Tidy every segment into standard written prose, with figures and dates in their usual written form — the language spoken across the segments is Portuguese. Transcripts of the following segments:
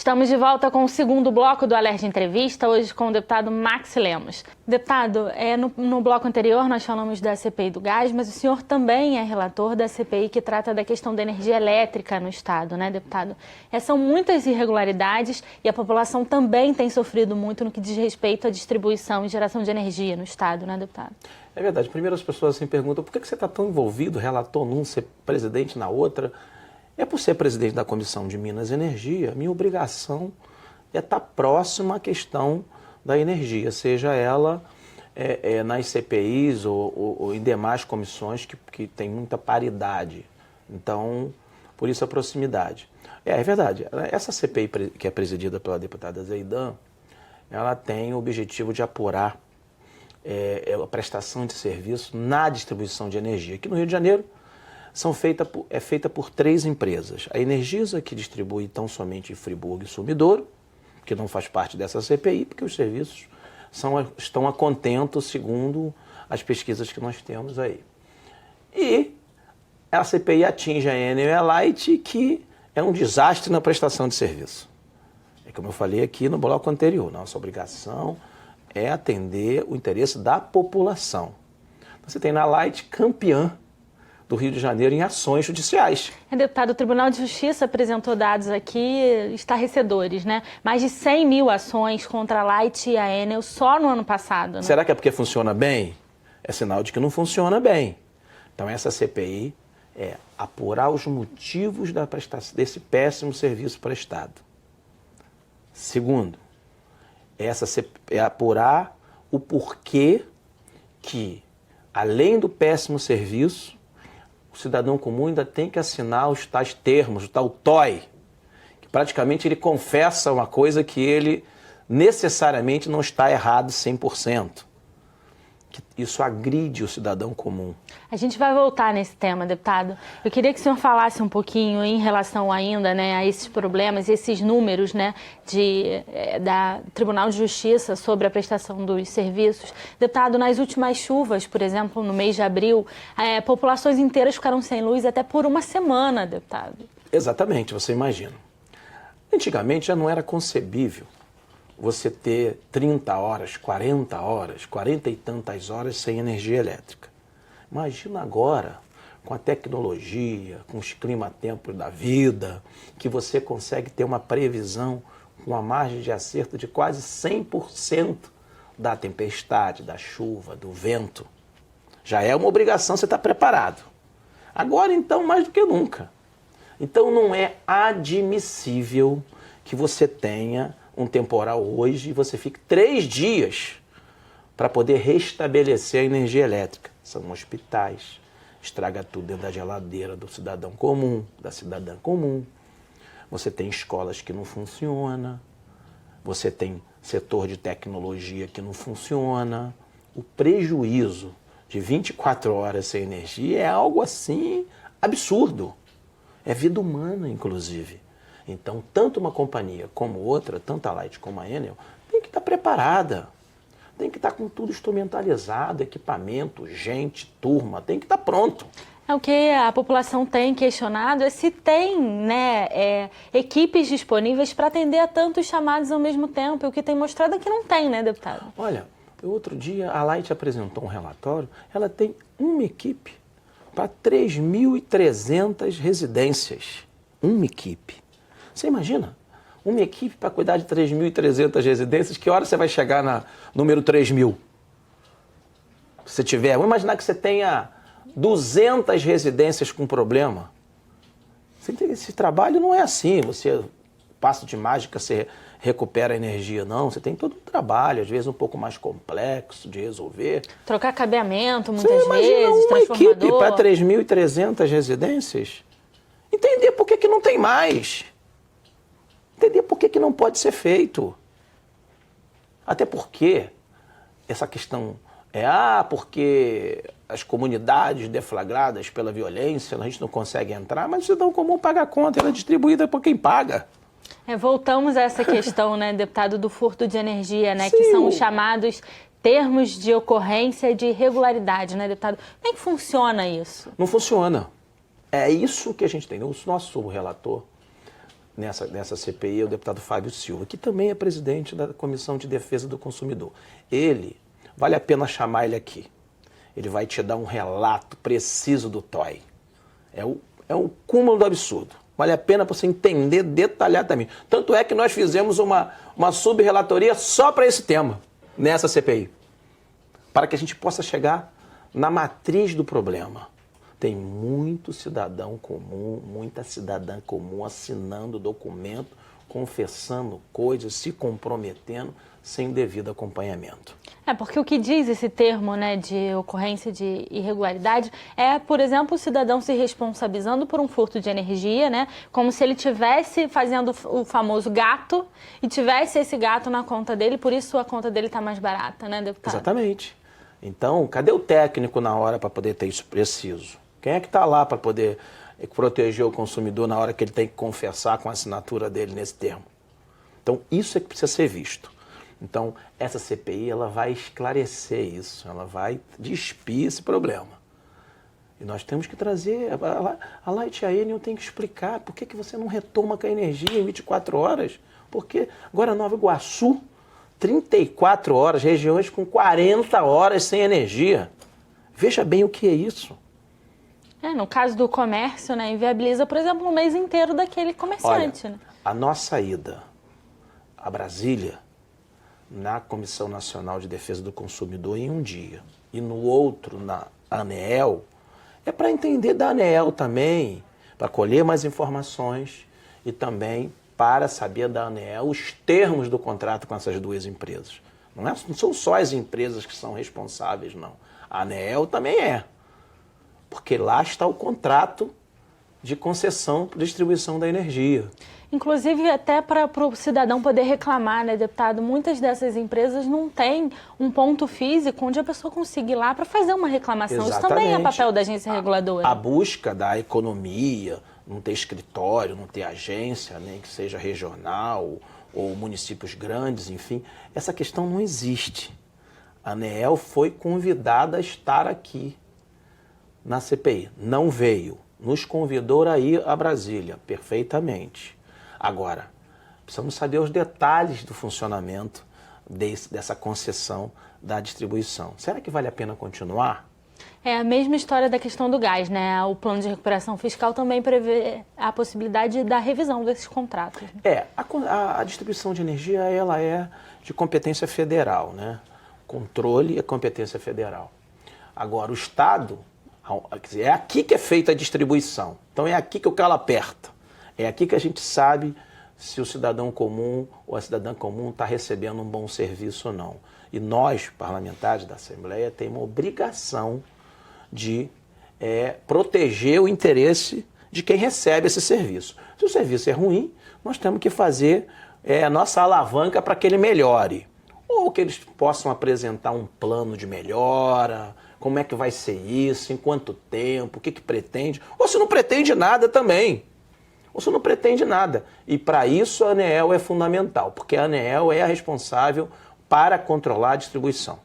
Estamos de volta com o segundo bloco do Alerj Entrevista, hoje com o deputado Max Lemos. Deputado, no bloco anterior nós falamos da CPI do gás, mas o senhor também é relator da CPI que trata da questão da energia elétrica no Estado, né, deputado? São muitas irregularidades e a população também tem sofrido muito no que diz respeito à distribuição e geração de energia no Estado, né, deputado? É verdade. Primeiro as pessoas se perguntam por que você está tão envolvido, relator num, ser presidente na outra. É por ser presidente da Comissão de Minas e Energia, minha obrigação é estar próximo à questão da energia, seja ela nas CPIs ou em demais comissões que tem muita paridade. Então, por isso a proximidade. É verdade, essa CPI que é presidida pela deputada Zeidan, ela tem o objetivo de apurar a prestação de serviço na distribuição de energia. Aqui no Rio de Janeiro, é feita por 3 empresas. A Energisa, que distribui tão somente em Friburgo e Sumidouro, que não faz parte dessa CPI, porque os serviços estão a contento, segundo as pesquisas que nós temos aí. E a CPI atinge a Enel e a Light, que é um desastre na prestação de serviço. É como eu falei aqui no bloco anterior, nossa obrigação é atender o interesse da população. Você tem na Light campeã do Rio de Janeiro em ações judiciais. Deputado, o Tribunal de Justiça apresentou dados aqui estarrecedores, né? Mais de 100 mil ações contra a Light e a Enel só no ano passado. Né? Será que é porque funciona bem? É sinal de que não funciona bem. Então essa CPI é apurar os motivos da prestação desse péssimo serviço prestado. Segundo, é apurar o porquê que, além do péssimo serviço, o cidadão comum ainda tem que assinar os tais termos, o tal TOI, que praticamente ele confessa uma coisa que ele necessariamente não está errado 100%. Que isso agride o cidadão comum. A gente vai voltar nesse tema, deputado. Eu queria que o senhor falasse um pouquinho em relação ainda, né, a esses problemas, esses números, né, da Tribunal de Justiça sobre a prestação dos serviços. Deputado, nas últimas chuvas, por exemplo, no mês de abril, populações inteiras ficaram sem luz até por uma semana, deputado. Exatamente, você imagina. Antigamente já não era concebível você ter 30 horas, 40 horas, 40 e tantas horas sem energia elétrica. Imagina agora, com a tecnologia, com os climatempos da vida, que você consegue ter uma previsão com uma margem de acerto de quase 100% da tempestade, da chuva, do vento. Já é uma obrigação você estar preparado. Agora, então, mais do que nunca. Então, não é admissível que você tenha um temporal hoje e você fique 3 dias para poder restabelecer a energia elétrica. São hospitais, estraga tudo dentro da geladeira do cidadão comum, da cidadã comum. Você tem escolas que não funcionam, você tem setor de tecnologia que não funciona. O prejuízo de 24 horas sem energia é algo assim absurdo. É vida humana, inclusive. Então, tanto uma companhia como outra, tanto a Light como a Enel, tem que estar preparada. Tem que estar com tudo instrumentalizado, equipamento, gente, turma, tem que estar pronto. O que a população tem questionado é se tem, né, equipes disponíveis para atender a tantos chamados ao mesmo tempo. O que tem mostrado é que não tem, né, deputado? Olha, outro dia a Light apresentou um relatório, ela tem uma equipe para 3.300 residências. Uma equipe. Você imagina? Uma equipe para cuidar de 3.300 residências, que hora você vai chegar na número 3.000? Se você tiver, vamos imaginar que você tenha 200 residências com problema. Esse trabalho não é assim, você passo de mágica, você recupera a energia, não. Você tem todo um trabalho, às vezes um pouco mais complexo de resolver. Trocar cabeamento muitas vezes, transformador. Uma equipe para 3.300 residências? Entender por que não tem mais. Entender por que não pode ser feito. Até porque essa questão porque as comunidades deflagradas pela violência, a gente não consegue entrar, mas o cidadão comum paga a conta, ela é distribuída por quem paga. Voltamos a essa questão, né, deputado, do furto de energia, né, que são os chamados termos de ocorrência e de irregularidade, né, deputado? Como é que funciona isso? Não funciona. É isso que a gente tem. O nosso relator nessa CPI é o deputado Fábio Silva, que também é presidente da Comissão de Defesa do Consumidor. Ele, vale a pena chamar ele aqui. Ele vai te dar um relato preciso do TOI. É o cúmulo do absurdo. Vale a pena para você entender detalhadamente. Tanto é que nós fizemos uma sub-relatoria só para esse tema, nessa CPI. Para que a gente possa chegar na matriz do problema. Tem muito cidadão comum, muita cidadã comum assinando documento, confessando coisas, se comprometendo sem o devido acompanhamento. Porque o que diz esse termo, né, de ocorrência de irregularidade é, por exemplo, o cidadão se responsabilizando por um furto de energia, né, como se ele estivesse fazendo o famoso gato e tivesse esse gato na conta dele, por isso a conta dele está mais barata, né, deputado? Exatamente. Então, cadê o técnico na hora para poder ter isso preciso? Quem é que está lá para poder proteger o consumidor na hora que ele tem que confessar com a assinatura dele nesse termo? Então, isso é que precisa ser visto. Então, essa CPI ela vai esclarecer isso, ela vai despir esse problema. E nós temos que trazer, a Light Aenion tem que explicar por que você não retoma com a energia em 24 horas. Porque agora Nova Iguaçu, 34 horas, regiões com 40 horas sem energia. Veja bem o que é isso. No caso do comércio, né, inviabiliza, por exemplo, um mês inteiro daquele comerciante. Olha, né? A nossa ida a Brasília, na Comissão Nacional de Defesa do Consumidor em um dia, e no outro, na ANEEL, é para entender da ANEEL também, para colher mais informações e também para saber da ANEEL os termos do contrato com essas duas empresas. Não são só as empresas que são responsáveis, não. A ANEEL também é. Porque lá está o contrato de concessão para distribuição da energia. Inclusive, até para o cidadão poder reclamar, né, deputado? Muitas dessas empresas não têm um ponto físico onde a pessoa consiga ir lá para fazer uma reclamação. Exatamente. Isso também é papel da agência reguladora. A busca da economia, não ter escritório, não ter agência, nem que seja regional ou municípios grandes, enfim, essa questão não existe. A ANEEL foi convidada a estar aqui na CPI. Não veio. Nos convidou a ir a Brasília, perfeitamente. Agora, precisamos saber os detalhes do funcionamento dessa concessão da distribuição. Será que vale a pena continuar? É a mesma história da questão do gás, né? O plano de recuperação fiscal também prevê a possibilidade da revisão desses contratos. A distribuição de energia ela é de competência federal, né? Controle é competência federal. Agora, o Estado, quer dizer, é aqui que é feita a distribuição. Então, é aqui que o calo aperta. É aqui que a gente sabe se o cidadão comum ou a cidadã comum está recebendo um bom serviço ou não. E nós, parlamentares da Assembleia, temos uma obrigação de proteger o interesse de quem recebe esse serviço. Se o serviço é ruim, nós temos que fazer a nossa alavanca para que ele melhore. Ou que eles possam apresentar um plano de melhora, como é que vai ser isso, em quanto tempo, o que pretende. Ou se não pretende nada também. Ou se não pretende nada. E para isso a ANEEL é fundamental, porque a ANEEL é a responsável para controlar a distribuição.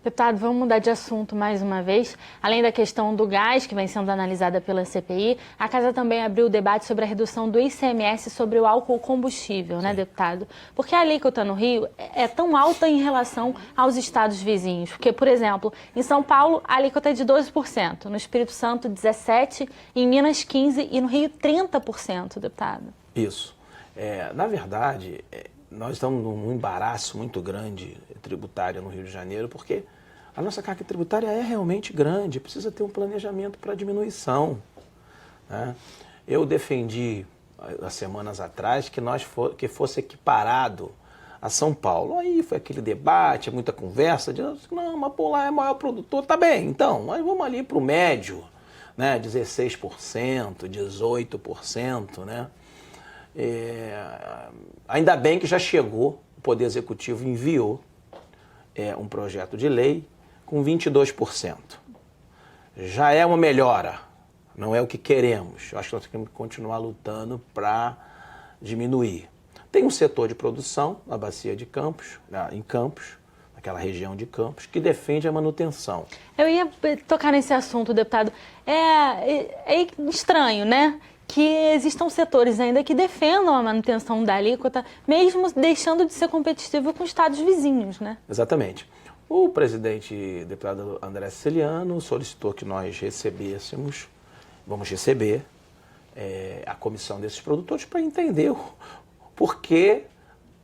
Deputado, vamos mudar de assunto mais uma vez. Além da questão do gás, que vem sendo analisada pela CPI, a Casa também abriu o debate sobre a redução do ICMS sobre o álcool combustível, né, deputado? Porque a alíquota no Rio é tão alta em relação aos estados vizinhos. Porque, por exemplo, em São Paulo, a alíquota é de 12%, no Espírito Santo, 17%, em Minas, 15% e no Rio, 30%, deputado. Isso. Na verdade, nós estamos num embaraço muito grande tributário no Rio de Janeiro, porque a nossa carga tributária é realmente grande, precisa ter um planejamento para diminuição, né? Eu defendi, há semanas atrás, que fosse equiparado a São Paulo. Aí foi aquele debate, muita conversa, de não, mas por lá é maior produtor, tá bem, então, mas vamos ali para o médio, né? 16%, 18%, né? Ainda bem que já chegou, o Poder Executivo enviou um projeto de lei com 22%. Já é uma melhora, não é o que queremos. Eu acho que nós temos que continuar lutando para diminuir. Tem um setor de produção na Bacia de Campos, em Campos, naquela região de Campos, que defende a manutenção. Eu ia tocar nesse assunto, deputado. É estranho, né? que existam setores ainda que defendam a manutenção da alíquota, mesmo deixando de ser competitivo com estados vizinhos, né? Exatamente. O presidente, deputado André Siciliano, solicitou que nós recebêssemos, vamos receber, a comissão desses produtores para entender por que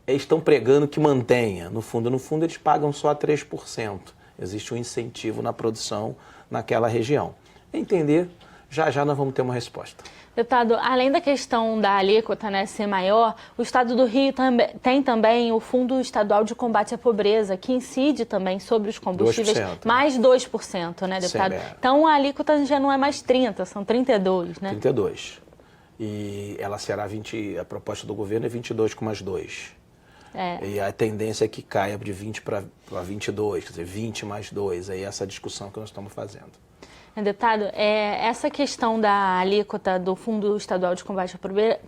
estão pregando que mantenha. No fundo, eles pagam só 3%. Existe um incentivo na produção naquela região. Entender, já nós vamos ter uma resposta. Deputado, além da questão da alíquota, né, ser maior, o Estado do Rio tem também o Fundo Estadual de Combate à Pobreza, que incide também sobre os combustíveis, 2%, mais 2%, né, deputado? Então a alíquota já não é mais 30%, são 32%, né? 32%. E ela será a proposta do governo é 22 com mais 2. E a tendência é que caia de 20 para 22, quer dizer, 20 mais 2. Aí essa discussão que nós estamos fazendo. Deputado, essa questão da alíquota do Fundo Estadual de Combate à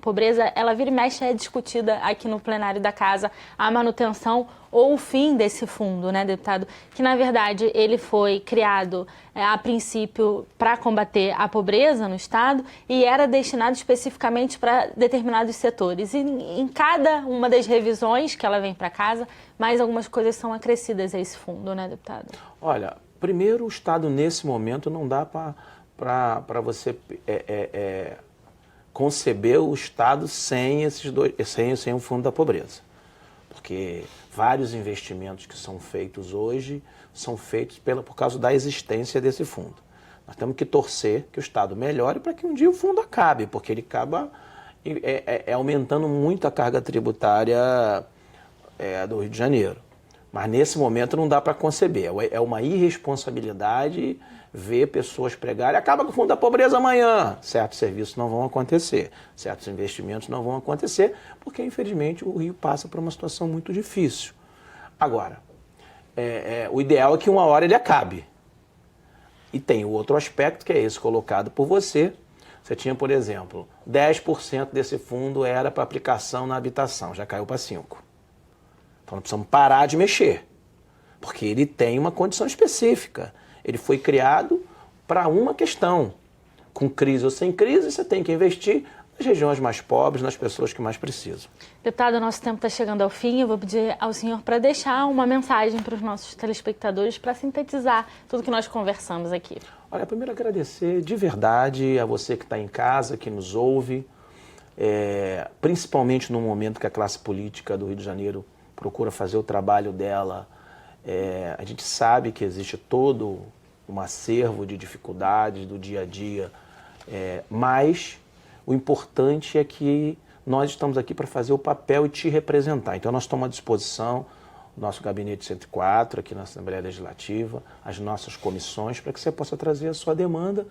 Pobreza, ela vira e mexe é discutida aqui no plenário da Casa, a manutenção ou o fim desse fundo, né, deputado? Que, na verdade, ele foi criado a princípio para combater a pobreza no Estado e era destinado especificamente para determinados setores. E em cada uma das revisões que ela vem para casa, mais algumas coisas são acrescidas a esse fundo, né, deputado? Olha, primeiro, o Estado, nesse momento, não dá para você conceber o Estado sem o Fundo da Pobreza. Porque vários investimentos que são feitos hoje são feitos por causa da existência desse fundo. Nós temos que torcer que o Estado melhore para que um dia o fundo acabe, porque ele acaba aumentando muito a carga tributária do Rio de Janeiro. Mas nesse momento não dá para conceber. É uma irresponsabilidade ver pessoas pregarem. Acaba com o fundo da pobreza amanhã. Certos serviços não vão acontecer, certos investimentos não vão acontecer, porque infelizmente o Rio passa por uma situação muito difícil. Agora, o ideal é que uma hora ele acabe. E tem o outro aspecto, que é esse colocado por você. Você tinha, por exemplo, 10% desse fundo era para aplicação na habitação, já caiu para 5%. Então nós precisamos parar de mexer, porque ele tem uma condição específica. Ele foi criado para uma questão. Com crise ou sem crise, você tem que investir nas regiões mais pobres, nas pessoas que mais precisam. Deputado, nosso tempo está chegando ao fim. Eu vou pedir ao senhor para deixar uma mensagem para os nossos telespectadores para sintetizar tudo que nós conversamos aqui. Olha, primeiro agradecer de verdade a você que está em casa, que nos ouve, principalmente no momento que a classe política do Rio de Janeiro procura fazer o trabalho dela. A gente sabe que existe todo um acervo de dificuldades do dia a dia, mas o importante é que nós estamos aqui para fazer o papel e te representar. Então nós estamos à disposição, o nosso gabinete 104 aqui na Assembleia Legislativa, as nossas comissões, para que você possa trazer a sua demanda,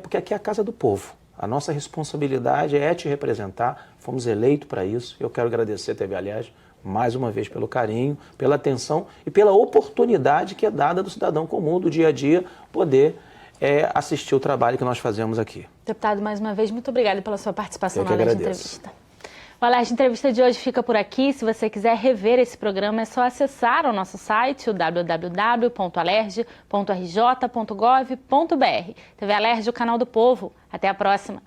porque aqui é a casa do povo. A nossa responsabilidade é te representar, fomos eleitos para isso. Eu quero agradecer a TV Alerj mais uma vez pelo carinho, pela atenção e pela oportunidade que é dada do cidadão comum, do dia a dia, poder assistir o trabalho que nós fazemos aqui. Deputado, mais uma vez, muito obrigada pela sua participação na Alerj Entrevista. O Alerj Entrevista de hoje fica por aqui. Se você quiser rever esse programa, é só acessar o nosso site, o www.alerj.rj.gov.br. TV Alerj, o canal do povo. Até a próxima.